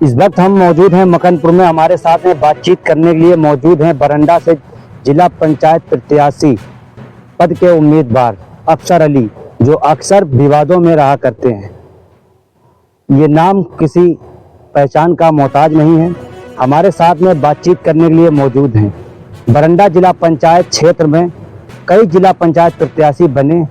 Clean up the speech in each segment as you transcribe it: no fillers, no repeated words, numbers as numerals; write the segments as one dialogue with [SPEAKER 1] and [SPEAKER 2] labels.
[SPEAKER 1] इस वक्त हम मौजूद हैं मकनपुर में। हमारे साथ में बातचीत करने के लिए मौजूद हैं बरंडा से जिला पंचायत प्रत्याशी पद के उम्मीदवार अफसर अली, जो अक्सर विवादों में रहा करते हैं। ये नाम किसी पहचान का मोहताज नहीं है। हमारे साथ में बातचीत करने के लिए मौजूद हैं। बरंडा जिला पंचायत क्षेत्र में कई जिला पंचायत प्रत्याशी बने,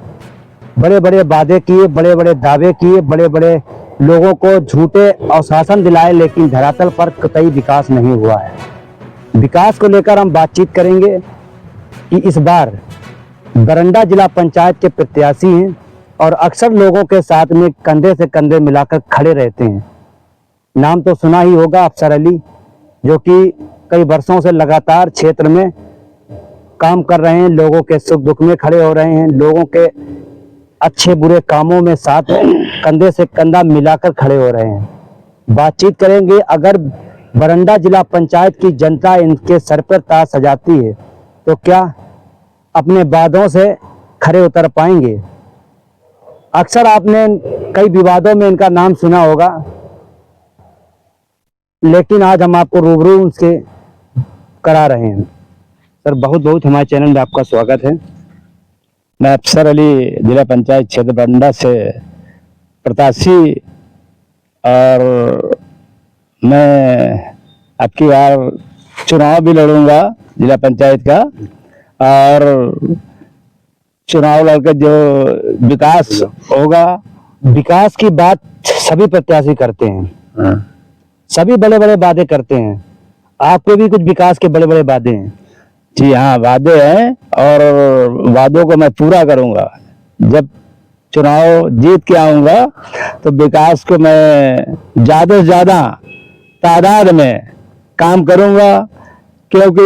[SPEAKER 1] बड़े बड़े वादे किए, बड़े बड़े दावे किए, बड़े बड़े लोगों को झूठे आश्वासन दिलाए, लेकिन धरातल पर कतई विकास नहीं हुआ है। विकास को लेकर हम बातचीत करेंगे कि इस बार बरंडा जिला पंचायत के प्रत्याशी हैं और अक्सर लोगों के साथ में कंधे से कंधे मिलाकर खड़े रहते हैं। नाम तो सुना ही होगा अफसर अली, जो कि कई वर्षों से लगातार क्षेत्र में काम कर रहे हैं, लोगों के सुख दुख में खड़े हो रहे हैं, लोगों के अच्छे बुरे कामों में साथ कंधे से कंधा मिलाकर खड़े हो रहे हैं। बातचीत करेंगे। अगर बरंडा जिला पंचायत की जनता इनके सर पर ताज सजाती है तो क्या अपने वादों से खरे उतर पाएंगे? अक्सर आपने कई विवादों में इनका नाम सुना होगा, लेकिन आज हम आपको रूबरू उनसे करा रहे हैं। सर, बहुत बहुत हमारे चैनल में आपका स्वागत है।
[SPEAKER 2] मैं अफसर अली जिला पंचायत क्षेत्र बरंडा से प्रत्याशी, और मैं आपकी बार चुनाव भी लड़ूंगा जिला पंचायत का, और चुनाव लड़कर जो विकास होगा,
[SPEAKER 1] विकास की बात सभी प्रत्याशी करते हैं, सभी बड़े बड़े वादे करते हैं। आपके भी कुछ विकास के बड़े बड़े वादे हैं।
[SPEAKER 2] जी हाँ, वादे हैं और वादों को मैं पूरा करूंगा। जब चुनाव जीत के आऊंगा तो विकास को मैं ज्यादा से ज्यादा तादाद में काम करूंगा, क्योंकि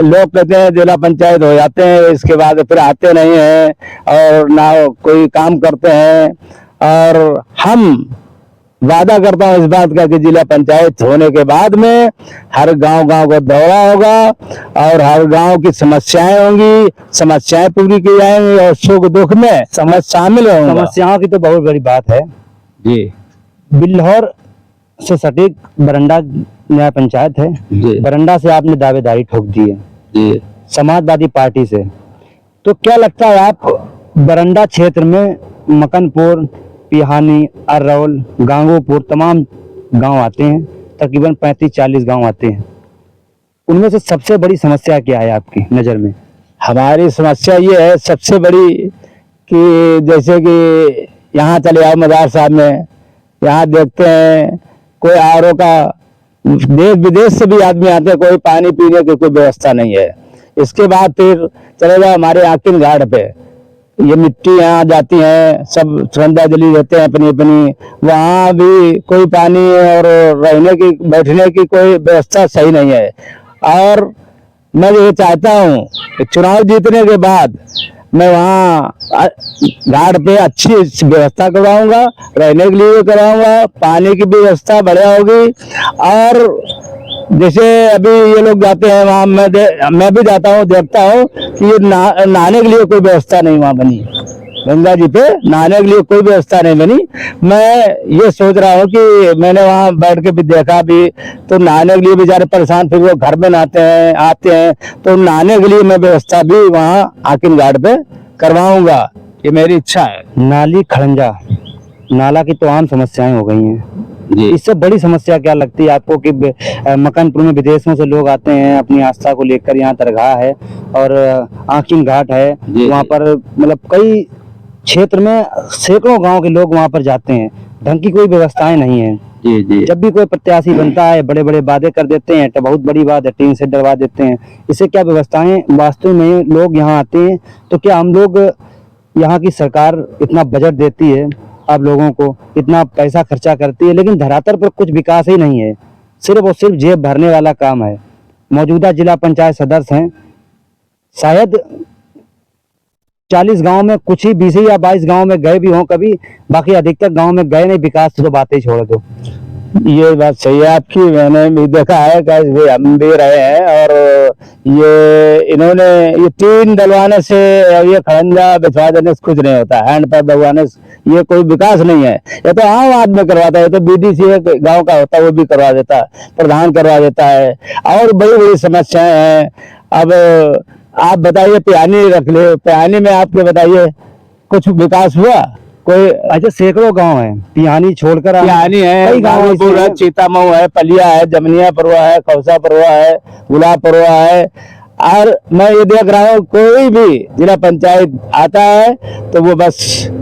[SPEAKER 2] लोग कहते हैं जिला पंचायत हो जाते हैं, इसके बाद फिर आते नहीं हैं और ना कोई काम करते हैं। और हम वादा करता हूँ इस बात का कि जिला पंचायत होने के बाद में हर गांव को दौरा होगा और हर गांव की समस्याएं होंगी, समस्याएं पूरी की जाएंगी और सुख दुख में शामिल होंगे।
[SPEAKER 1] समस्याओं की तो बहुत बड़ी बात है
[SPEAKER 2] जी।
[SPEAKER 1] बिल्हौर से सटीक बरंडा न्याय पंचायत है
[SPEAKER 2] जी।
[SPEAKER 1] बरंडा से आपने दावेदारी ठोक दी है
[SPEAKER 2] जी।
[SPEAKER 1] समाजवादी पार्टी से। तो क्या लगता है, आप बरंडा क्षेत्र में मकनपुर, पिहानी, अर्रौल, गांगोपुर तमाम गांव आते हैं, तकरीबन 35-40 गांव आते हैं, उनमें से सबसे बड़ी समस्या क्या है आपकी नज़र में?
[SPEAKER 2] हमारी समस्या ये है सबसे बड़ी कि जैसे कि यहाँ चले आओ मदार साहब में, यहाँ देखते हैं कोई आरओ का, देश विदेश से भी आदमी आते हैं, कोई पानी पीने की कोई व्यवस्था नहीं है। इसके बाद फिर चले जाओ हमारे आकिन घाट पे, ये मिट्टी यहाँ जाती है, सब श्रद्धांजलि देते हैं अपनी अपनी, वहाँ भी कोई पानी और रहने की बैठने की कोई व्यवस्था सही नहीं है। और मैं ये चाहता हूँ कि चुनाव जीतने के बाद मैं वहाँ घाट पे अच्छी व्यवस्था करवाऊंगा, रहने के लिए कराऊंगा, पानी की भी व्यवस्था बढ़िया होगी। और जैसे अभी ये लोग जाते हैं वहाँ, मैं भी जाता हूँ, देखता हूँ कि ये नहाने के लिए कोई व्यवस्था नहीं वहाँ बनी, गंगा जी पे नहाने के लिए कोई व्यवस्था नहीं बनी। मैं ये सोच रहा हूँ कि मैंने वहाँ बैठ के भी देखा भी, तो नहाने के लिए बेचारे परेशान, फिर वो घर में नहाते हैं आते हैं, तो नहाने के लिए मैं व्यवस्था भी वहाँ आकिन घाट पे करवाऊंगा, ये मेरी इच्छा है।
[SPEAKER 1] नाली खड़ंजा नाला की तो आम समस्याएं हो गई हैं
[SPEAKER 2] जी।
[SPEAKER 1] इससे बड़ी समस्या क्या लगती है आपको कि मकनपुर में विदेशों से लोग आते हैं, अपनी आस्था को लेकर, यहाँ दरगाह है और आकिन घाट है, वहाँ पर मतलब कई क्षेत्र में सैकड़ों गांव के लोग वहाँ पर जाते हैं, ढंग की कोई व्यवस्थाएं नहीं है।
[SPEAKER 2] जी जी।
[SPEAKER 1] जब भी कोई प्रत्याशी बनता है बड़े बड़े वादे कर देते हैं, तो बहुत बड़ी बात है, टीन से डरवा देते हैं। इससे क्या व्यवस्थाएं वास्तव में लोग यहाँ आते हैं, तो क्या हम लोग, यहाँ की सरकार इतना बजट देती है, आप लोगों को इतना पैसा खर्चा करती है, लेकिन धरातल पर कुछ विकास ही नहीं है, सिर्फ और सिर्फ जेब भरने वाला काम है। मौजूदा जिला पंचायत सदस्य हैं, शायद 40 गांव में कुछ ही 20 या 22 गांव में गए भी हों कभी, बाकी अधिकतर गांव में गए नहीं। विकास तो बातें ही छोड़ दो।
[SPEAKER 2] ये बात सही है आपकी, मैंने भी देखा है कि हम भी रहे हैं। और ये इन्होंने ये टीन डलवाने से और ये खड़ंजा बिछवा देने से कुछ नहीं होता, हैंड पंप लगवाने से ये कोई विकास नहीं है। ये तो आम आदमी करवाता है, ये तो बीडीसी गांव का होता है वो भी करवा देता है, प्रधान करवा देता है। और बड़ी बड़ी समस्याएं हैं। अब आप बताइए, पियानी रख ले, पियानी में आपके बताइए कुछ विकास हुआ कोई?
[SPEAKER 1] अच्छा, सैकड़ों गांव हैं पिहानी छोड़कर,
[SPEAKER 2] पिहानी है,
[SPEAKER 1] कई गांव
[SPEAKER 2] गांवपुर
[SPEAKER 1] ऐसे
[SPEAKER 2] है,
[SPEAKER 1] हैं।
[SPEAKER 2] चीतामऊ है, पलिया है, जमनिया परवा है, खौसा परवा है, गुलाब परवा है। और मैं ये देख रहा हूँ कोई भी जिला पंचायत आता है तो वो बस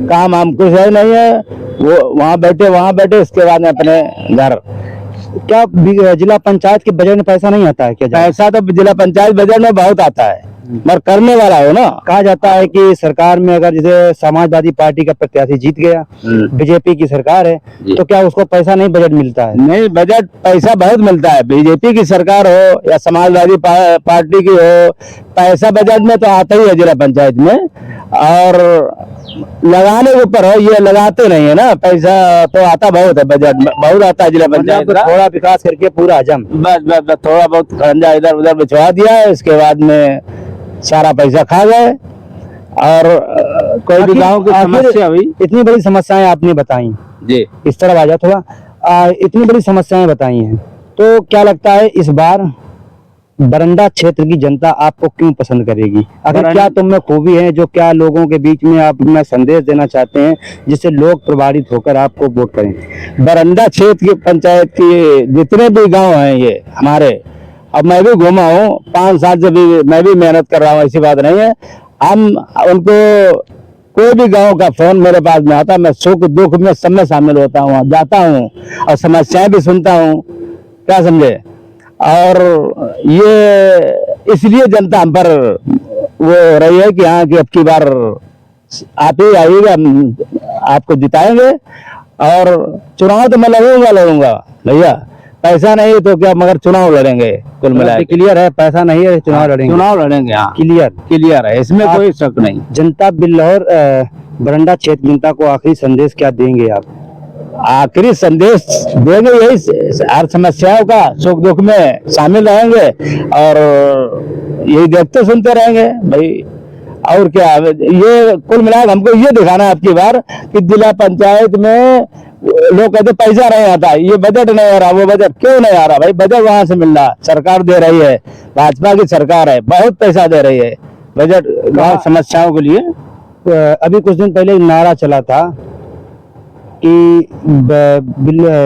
[SPEAKER 2] काम हम कुछ है नहीं है, वो वहाँ बैठे इसके बाद में अपने घर।
[SPEAKER 1] क्या जिला पंचायत के बजट में पैसा नहीं आता है क्या?
[SPEAKER 2] पैसा तो जिला पंचायत बजट में बहुत आता है, मगर करने वाला हो ना।
[SPEAKER 1] कहा जाता है कि सरकार में अगर जैसे समाजवादी पार्टी का प्रत्याशी जीत गया, बीजेपी की सरकार है, तो क्या उसको पैसा नहीं बजट मिलता है?
[SPEAKER 2] नहीं, बजट पैसा बहुत मिलता है, बीजेपी की सरकार हो या समाजवादी पार्टी की हो, पैसा बजट में तो आता ही है जिला पंचायत में। और लगाने के ऊपर हो, ये लगाते नहीं है ना, पैसा तो आता बहुत है, बजट में बहुत आता है जिला पंचायत का।
[SPEAKER 1] थोड़ा विकास करके पूरा हजम,
[SPEAKER 2] बस थोड़ा बहुत खरंजा इधर उधर बिछवा दिया है, इसके बाद में सारा पैसा खा गए। और कोई भी गाँव की समस्या हुई।
[SPEAKER 1] इतनी बड़ी समस्याएं आपने बताई
[SPEAKER 2] जी,
[SPEAKER 1] इस तरफ आ जाओ थोड़ा। इतनी बड़ी समस्याएं बताई हैं, तो क्या लगता है इस बार बरंडा क्षेत्र की जनता आपको क्यों पसंद करेगी? अगर क्या तुम में खूबी है जो क्या लोगों के बीच में आप में संदेश देना चाहते हैं जिससे लोग प्रभावित होकर आपको वोट करें?
[SPEAKER 2] बरंडा क्षेत्र की पंचायत के जितने भी गांव हैं ये हमारे, अब मैं भी घूमा हूँ 5 साल से, भी मैं भी मेहनत कर रहा हूँ, ऐसी बात नहीं है। हम उनको कोई भी गांव का फोन मेरे पास में आता, मैं सुख दुख में सब में शामिल होता हूँ, जाता हूँ और समस्याएं भी सुनता हूँ, क्या समझे। और ये इसलिए जनता हम पर वो रही है कि हाँ कि अब की बार आप ही आइएगा, हम आपको जिताएंगे। और चुनाव तो मैं लड़ूंगा भैया, पैसा नहीं तो क्या, मगर चुनाव लड़ेंगे। कुल मिला के
[SPEAKER 1] क्लियर है, पैसा नहीं है, चुनाव लड़ेंगे।
[SPEAKER 2] चुनाव लड़ेंगे, हाँ क्लियर है, इसमें कोई शक नहीं।
[SPEAKER 1] जनता बिल्लौर बरंडा क्षेत्र जनता को आखिरी संदेश क्या देंगे आप?
[SPEAKER 2] आखिरी संदेश देंगे यही, हर समस्याओं का सुख दुख में शामिल रहेंगे और यही देखते सुनते रहेंगे भाई। और क्या, ये कुल मिलाकर हमको ये दिखाना है आपकी बार कि जिला पंचायत में लोग कहते पैसा नहीं आता, ये बजट नहीं आ रहा, वो बजट क्यों नहीं आ रहा भाई? बजट वहां से मिल रहा, सरकार दे रही है, भाजपा की सरकार है, बहुत पैसा दे रही है बजट गांव समस्याओं के लिए।
[SPEAKER 1] अभी कुछ दिन पहले एक नारा चला था कि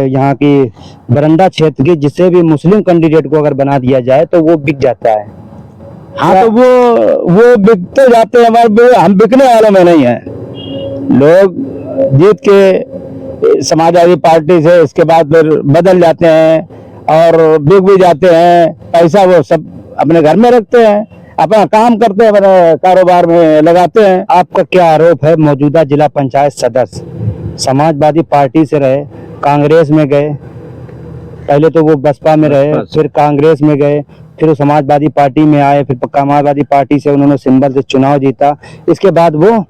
[SPEAKER 1] यहाँ की बरंडा क्षेत्र के जिसे भी मुस्लिम कैंडिडेट को अगर बना दिया जाए तो वो बिक जाता है।
[SPEAKER 2] हाँ, तो वो बिकते जाते हैं, हमारे हम बिकने वालों में नहीं है। लोग जीत के समाजवादी पार्टी से इसके बाद फिर बदल जाते हैं और बिक भी जाते हैं, पैसा वो सब अपने घर में रखते हैं, अपना काम करते हैं, अपने कारोबार में लगाते हैं।
[SPEAKER 1] आपका क्या आरोप है? मौजूदा जिला पंचायत सदस्य समाजवादी पार्टी से रहे, कांग्रेस में गए, पहले तो वो बसपा में रहे, फिर कांग्रेस में गए, फिर वो समाजवादी पार्टी में आए, फिर समाजवादी पार्टी से उन्होंने सिंबल से चुनाव जीता, इसके बाद वो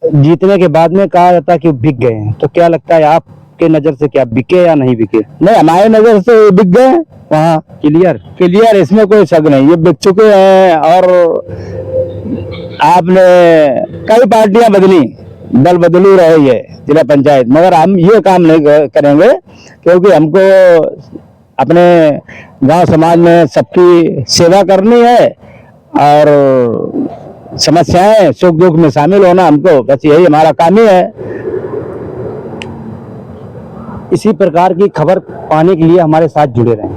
[SPEAKER 1] जीतने के बाद में कहा जाता कि बिक गए हैं। तो क्या लगता है आपके नजर से क्या बिके या नहीं बिके?
[SPEAKER 2] नहीं, हमारे नजर से बिक गए वहाँ, क्लियर, इसमें कोई शक नहीं, ये बिक चुके हैं। और आपने कई पार्टियां बदली, दल बदलू रही है जिला पंचायत, मगर हम ये काम नहीं करेंगे क्योंकि हमको अपने गांव समाज में सबकी सेवा करनी है और समस्याएं सुख दुख में शामिल होना, हमको बस यही हमारा काम ही है।
[SPEAKER 1] इसी प्रकार की खबर पाने के लिए हमारे साथ जुड़े रहें।